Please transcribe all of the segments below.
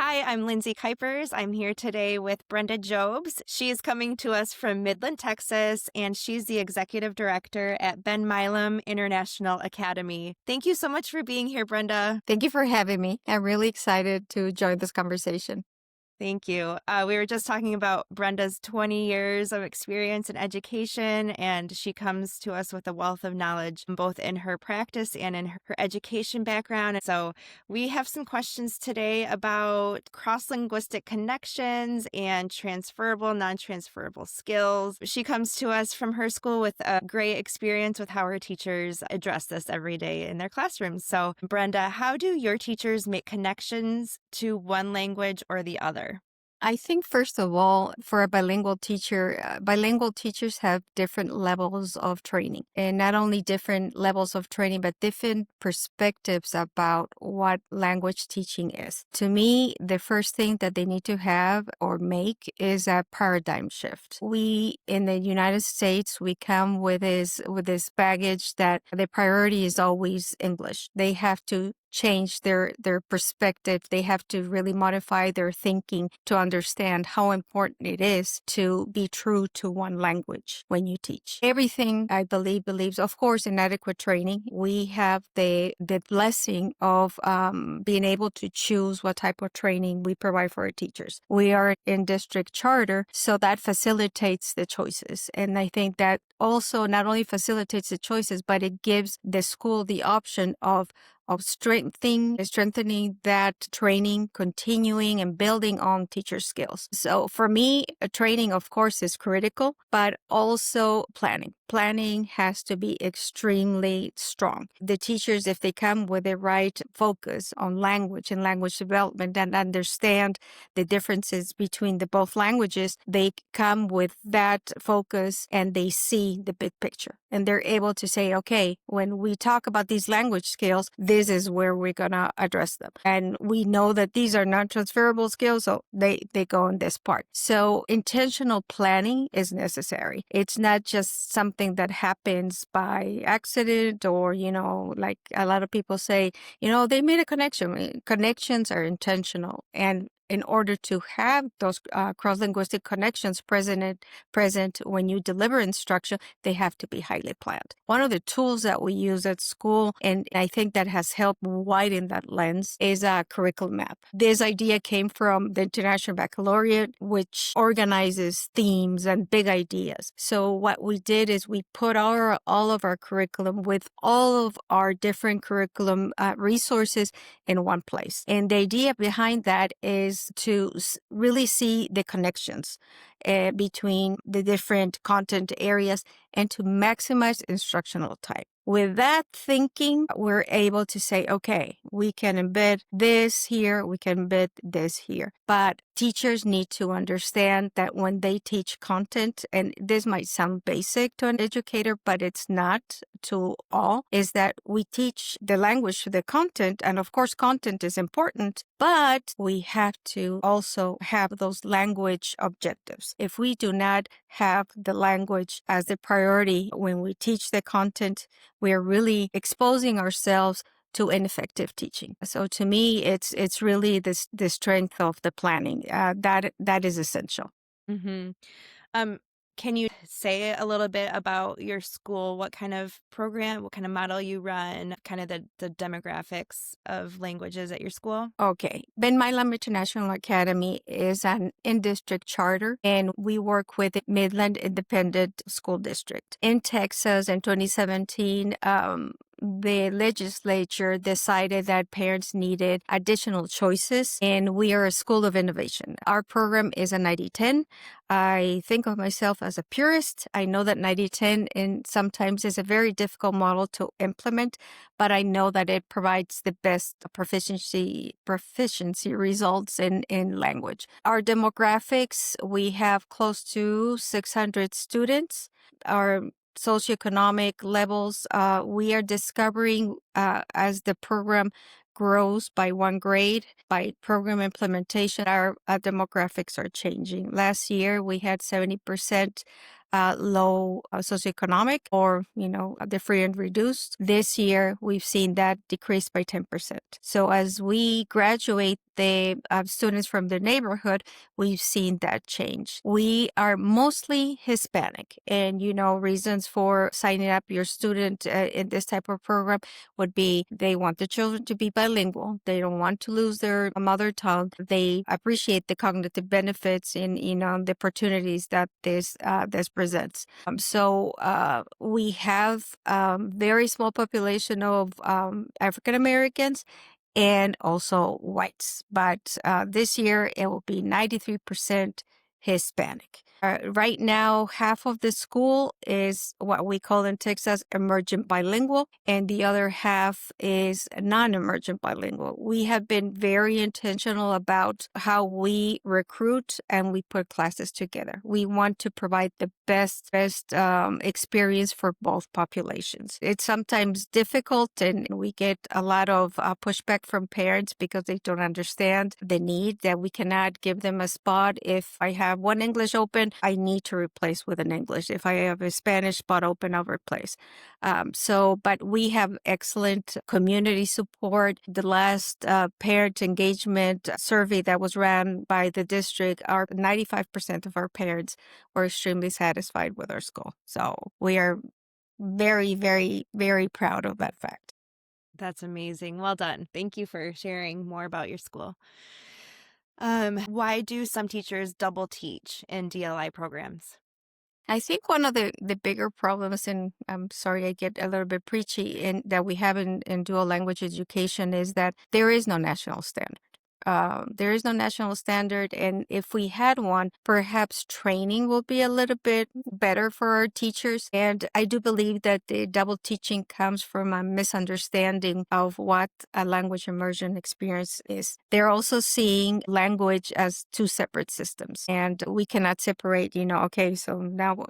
Hi, I'm Lindsay Kuipers. I'm here today with Brenda Jobes. She is coming to us from Midland, Texas, and she's the executive director at Ben Milam International Academy. Thank you so much for being here, Brenda. Thank you for having me. I'm really excited to join this conversation. Thank you. We were just talking about Brenda's 20 years of experience in education, and she comes to us with a wealth of knowledge, both in her practice and in her education background. So we have some questions today about cross-linguistic connections and transferable, non-transferable skills. She comes to us from her school with a great experience with how her teachers address this every day in their classrooms. So Brenda, how do your teachers make connections to one language or the other? I think, first of all, for a bilingual teacher, bilingual teachers have different levels of training, and not only different levels of training, but different perspectives about what language teaching is. To me, the first thing that they need to have or make is a paradigm shift. We, in the United States, we come with this baggage that the priority is always English. They have to change their perspective. They have to really modify their thinking to understand how important it is to be true to one language when you teach. Everything, I believe, believes, of course, in adequate training. We have the blessing of being able to choose what type of training we provide for our teachers. We are in district charter, so that facilitates the choices. And I think that also not only facilitates the choices, but it gives the school the option of strengthening that training, continuing and building on teacher skills. So for me, training, of course, is critical, but also planning. Planning has to be extremely strong. The teachers, if they come with the right focus on language and language development and understand the differences between the both languages, they come with that focus and they see the big picture. And they're able to say, okay, when we talk about these language skills, this is where we're going to address them. And we know that these are non-transferable skills, so they go in this part. So intentional planning is necessary. It's not just something that happens by accident or, like a lot of people say, they made a connection. Connections are intentional. And in order to have those cross-linguistic connections present when you deliver instruction, they have to be highly planned. One of the tools that we use at school, and I think that has helped widen that lens, is a curriculum map. This idea came from the International Baccalaureate, which organizes themes and big ideas. So what we did is we put all of our curriculum with all of our different curriculum resources in one place. And the idea behind that is to really see the connections between the different content areas and to maximize instructional time. With that thinking, we're able to say, okay, we can embed this here, we can embed this here. But teachers need to understand that when they teach content, and this might sound basic to an educator, but it's not to all, is that we teach the language to the content. And of course, content is important, but we have to also have those language objectives. If we do not have the language as the priority when we teach the content, we are really exposing ourselves to ineffective teaching. So to me, it's really the strength of the planning that is essential. Mm-hmm. Can you say a little bit about your school, what kind of program, what kind of model you run, kind of the demographics of languages at your school? Okay. Ben Milam International Academy is an in-district charter, and we work with the Midland Independent School District. In Texas in 2017, the legislature decided that parents needed additional choices, and we are a school of innovation. Our program is a 90-10. I think of myself as a purist. I know that 90-10 and sometimes is a very difficult model to implement, but I know that it provides the best proficiency results in language. Our demographics, we have close to 600 students. Our socioeconomic levels, we are discovering as the program grows by one grade, by program implementation, our demographics are changing. Last year, we had 70% low socioeconomic or, the free and reduced. This year, we've seen that decrease by 10%. So as we graduate the students from the neighborhood, we've seen that change. We are mostly Hispanic, and reasons for signing up your student in this type of program would be they want the children to be bilingual. They don't want to lose their mother tongue. They appreciate the cognitive benefits and the opportunities that this presents. So we have very small population of African Americans and also whites. But this year it will be 93% Hispanic. Right now, half of the school is what we call in Texas emergent bilingual, and the other half is non-emergent bilingual. We have been very intentional about how we recruit and we put classes together. We want to provide the best experience for both populations. It's sometimes difficult, and we get a lot of pushback from parents because they don't understand the need that we cannot give them a spot. If I have one English open, I need to replace with an English. If I have a Spanish spot open, I'll replace. But we have excellent community support. The last parent engagement survey that was ran by the district, 95% of our parents were extremely satisfied with our school. So we are very, very, very proud of that fact. That's amazing. Well done. Thank you for sharing more about your school. Why do some teachers double teach in DLI programs? I think one of the bigger problems, and I'm sorry I get a little bit preachy, that we have in dual language education is that there is no national standard. There is no national standard, and if we had one, perhaps training will be a little bit better for our teachers. And I do believe that the double teaching comes from a misunderstanding of what a language immersion experience is. They're also seeing language as two separate systems, and we cannot separate, okay, so now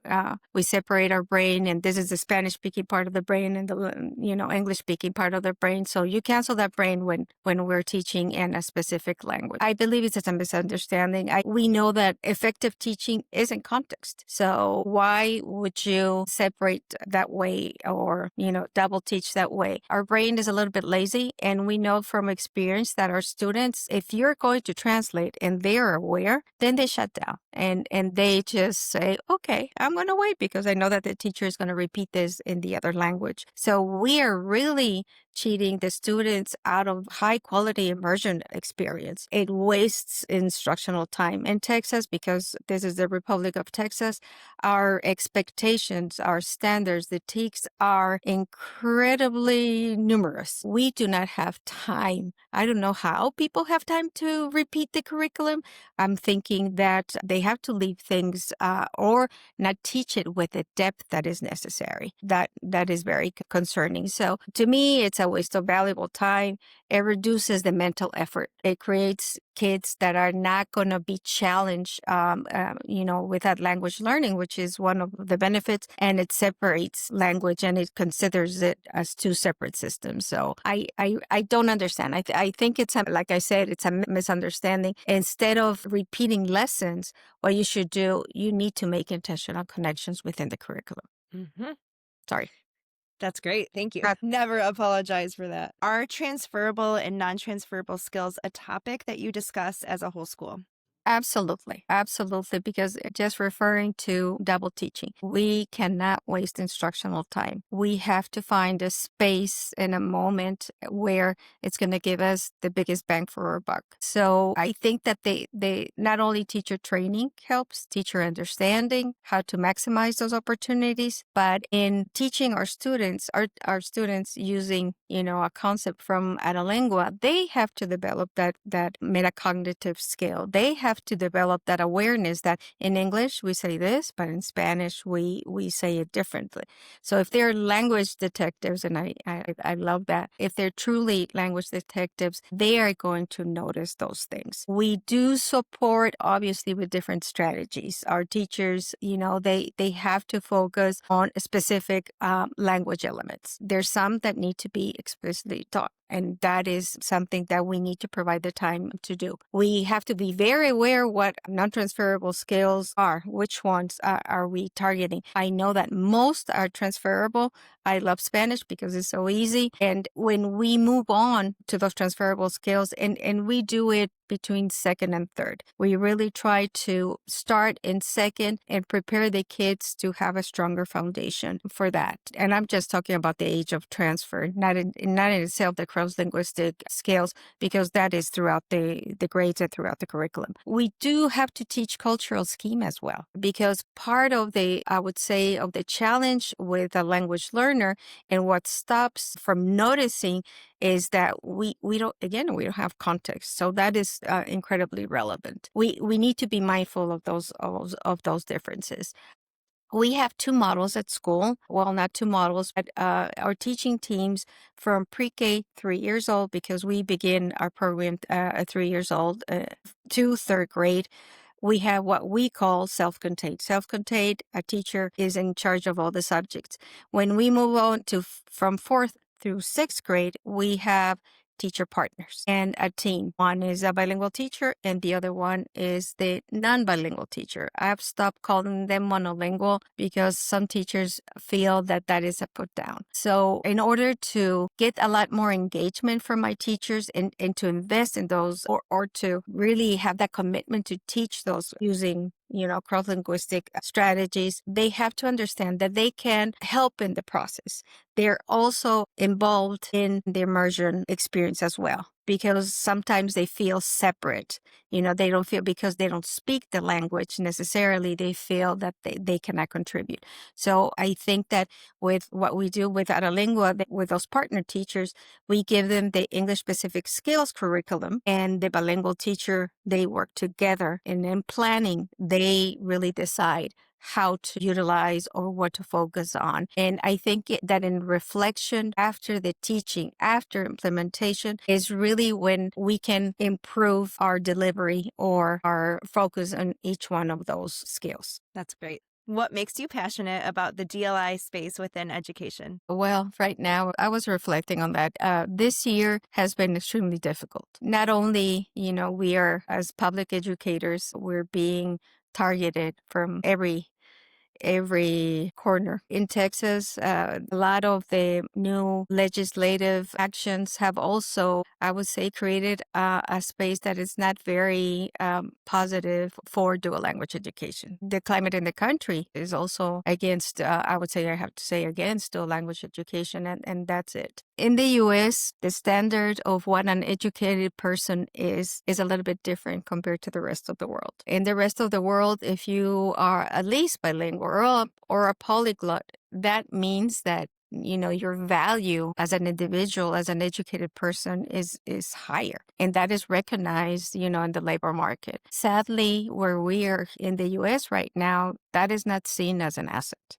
we separate our brain, and this is the Spanish-speaking part of the brain and the, English-speaking part of the brain. So you cancel that brain when we're teaching in a specific language. I believe it's a misunderstanding. We know that effective teaching is in context. So why would you separate that way or, double teach that way? Our brain is a little bit lazy, and we know from experience that our students, if you're going to translate and they're aware, then they shut down and they just say, okay, I'm going to wait because I know that the teacher is going to repeat this in the other language. So we are really cheating the students out of high quality immersion experience. It wastes instructional time. In Texas, because this is the Republic of Texas, our expectations, our standards, the TEKS are incredibly numerous. We do not have time. I don't know how people have time to repeat the curriculum. I'm thinking that they have to leave things or not teach it with the depth that is necessary. That is very concerning. So to me, it's a waste of valuable time. It reduces the mental effort. It creates kids that are not going to be challenged, with that language learning, which is one of the benefits, and it separates language and it considers it as two separate systems. So I don't understand. I think like I said, it's a misunderstanding. Instead of repeating lessons, what you should do, you need to make intentional connections within the curriculum. Mm-hmm. Sorry. That's great. Thank you. Never apologize for that. Are transferable and non-transferable skills a topic that you discuss as a whole school? Absolutely. Absolutely. Because just referring to double teaching, we cannot waste instructional time. We have to find a space and a moment where it's going to give us the biggest bang for our buck. So I think that they not only teacher training helps, teacher understanding how to maximize those opportunities, but in teaching our students using, a concept from Analingua, they have to develop that metacognitive skill. They have to develop that awareness that in English we say this, but in Spanish we say it differently. So if they're language detectives, and I love that, if they're truly language detectives, they are going to notice those things. We do support, obviously, with different strategies. Our teachers, they have to focus on specific language elements. There's some that need to be explicitly taught. And that is something that we need to provide the time to do. We have to be very aware what non-transferable skills are. Which ones are we targeting? I know that most are transferable. I love Spanish because it's so easy. And when we move on to those transferable skills, and we do it between second and third, we really try to start in second and prepare the kids to have a stronger foundation for that. And I'm just talking about the age of transfer, not in itself the cross-linguistic skills, because that is throughout the grades and throughout the curriculum. We do have to teach cultural scheme as well, because part of I would say, of the challenge with a language learner and what stops from noticing is that we don't have context. So that is incredibly relevant. We need to be mindful of those differences. We have two models at school. Well, not two models, but our teaching teams from pre-K 3 years old, because we begin our program at 3 years old, to third grade. We have what we call self-contained. Self-contained, a teacher is in charge of all the subjects. When we move on to from fourth through sixth grade, we have teacher partners and a team. One is a bilingual teacher and the other one is the non-bilingual teacher. I've stopped calling them monolingual because some teachers feel that that is a put down. So in order to get a lot more engagement from my teachers and to invest in those or to really have that commitment to teach those using cross-linguistic strategies, they have to understand that they can help in the process. They're also involved in the immersion experience as well, because sometimes they feel separate. They don't feel, because they don't speak the language necessarily, they feel that they cannot contribute. So I think that with what we do with Aralingua, with those partner teachers, we give them the English-specific skills curriculum, and the bilingual teacher, they work together. And in planning, they really decide how to utilize or what to focus on. And I think that in reflection, after the teaching, after implementation, is really when we can improve our delivery or our focus on each one of those skills. That's great. What makes you passionate about the DLI space within education? Well, right now, I was reflecting on that. This year has been extremely difficult. Not only, we are, as public educators, we're being targeted from every corner. In Texas, a lot of the new legislative actions have also, I would say, created a space that is not very positive for dual language education. The climate in the country is also against, I have to say, against dual language education, and that's it. In the U.S., the standard of what an educated person is a little bit different compared to the rest of the world. In the rest of the world, if you are at least bilingual or a polyglot, that means that your value as an individual, as an educated person is higher. And that is recognized, in the labor market. Sadly, where we are in the U.S. right now, that is not seen as an asset.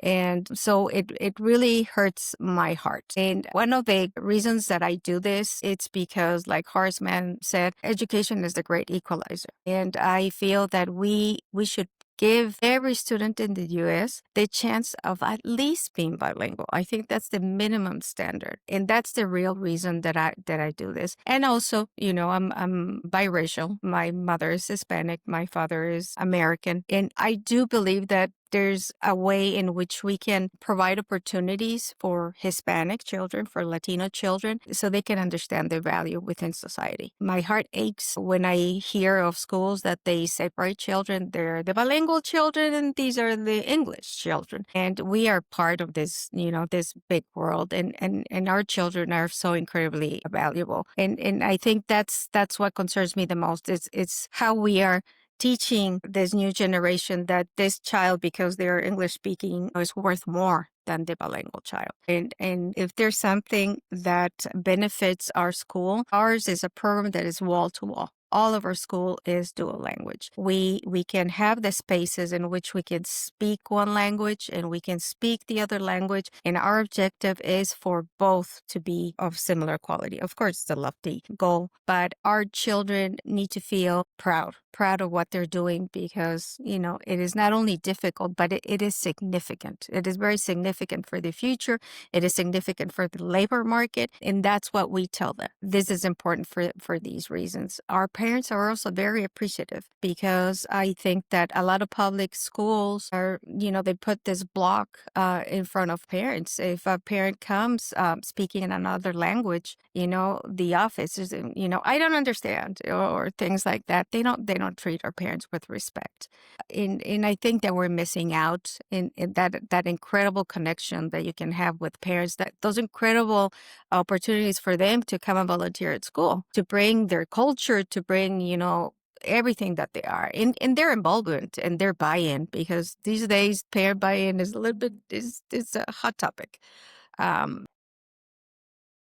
And so it really hurts my heart. And one of the reasons that I do this, it's because, like Horace Mann said, education is the great equalizer. And I feel that we should give every student in the U.S. the chance of at least being bilingual. I think that's the minimum standard. And that's the real reason that I do this. And also, I'm biracial. My mother is Hispanic. My father is American. And I do believe that there's a way in which we can provide opportunities for Hispanic children, for Latino children, so they can understand their value within society. My heart aches when I hear of schools that they separate children. They're the bilingual children and these are the English children. And we are part of this, this big world, and our children are so incredibly valuable. And I think that's what concerns me the most. It's how we are teaching this new generation that this child, because they're English speaking, is worth more than the bilingual child. And if there's something that benefits our school, ours is a program that is wall to wall. all of our school is dual language. We can have the spaces in which we can speak one language and we can speak the other language. And our objective is for both to be of similar quality. Of course, it's a lofty goal, but our children need to feel proud of what they're doing because, it is not only difficult, but it is significant. It is very significant for the future. It is significant for the labor market. And that's what we tell them. This is important for these reasons. Our parents are also very appreciative because I think that a lot of public schools are, they put this block in front of parents. If a parent comes speaking in another language, the office is, I don't understand or things like that. They don't treat our parents with respect. And I think that we're missing out in that incredible connection that you can have with parents, that those incredible opportunities for them to come and volunteer at school, to bring their culture, to bring, everything that they are in their involvement and their buy-in, because these days parent buy-in is a little bit is a hot topic.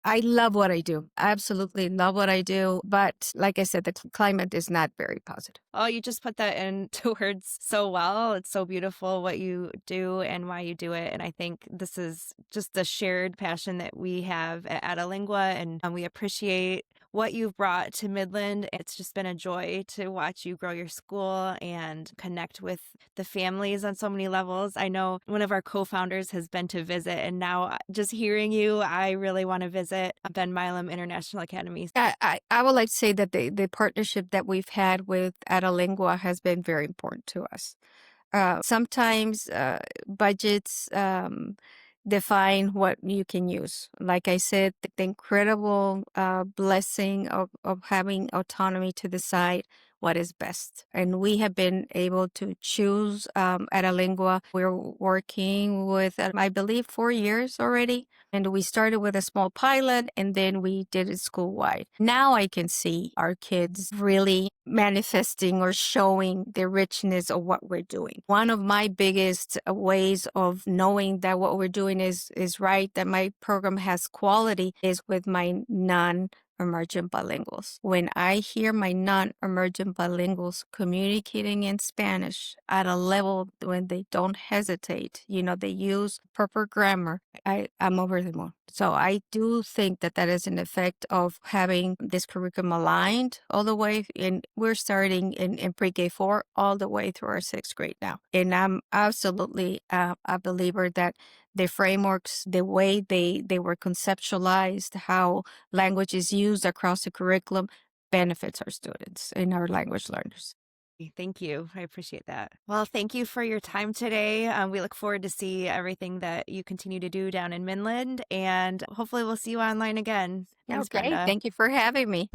I love what I do. I absolutely love what I do. But like I said, the climate is not very positive. Oh, you just put that into words so well. It's so beautiful what you do and why you do it. And I think this is just the shared passion that we have at Adelingua, and we appreciate what you've brought to Midland. It's just been a joy to watch you grow your school and connect with the families on so many levels. I know one of our co-founders has been to visit, and now just hearing you, I really want to visit Ben Milam International Academy. I would like to say that the partnership that we've had with Adelingua has been very important to us. Sometimes budgets define what you can use. Like I said, the incredible blessing of having autonomy to decide what is best. And we have been able to choose Adelingua. We're working with, I believe, 4 years already. And we started with a small pilot and then we did it school-wide. Now I can see our kids really manifesting or showing the richness of what we're doing. One of my biggest ways of knowing that what we're doing is right, that my program has quality, is with my non-emergent bilinguals. When I hear my non-emergent bilinguals communicating in Spanish at a level when they don't hesitate, they use proper grammar, I'm over the moon. So I do think that is an effect of having this curriculum aligned all the way. And we're starting in pre-K 4 all the way through our 6th grade now. And I'm absolutely a believer that the frameworks, the way they were conceptualized, how language is used across the curriculum, benefits our students and our language learners. Thank you. I appreciate that. Well, thank you for your time today. We look forward to see everything that you continue to do down in Midland, and hopefully we'll see you online again. Thanks, Okay, Brenda. thank you for having me.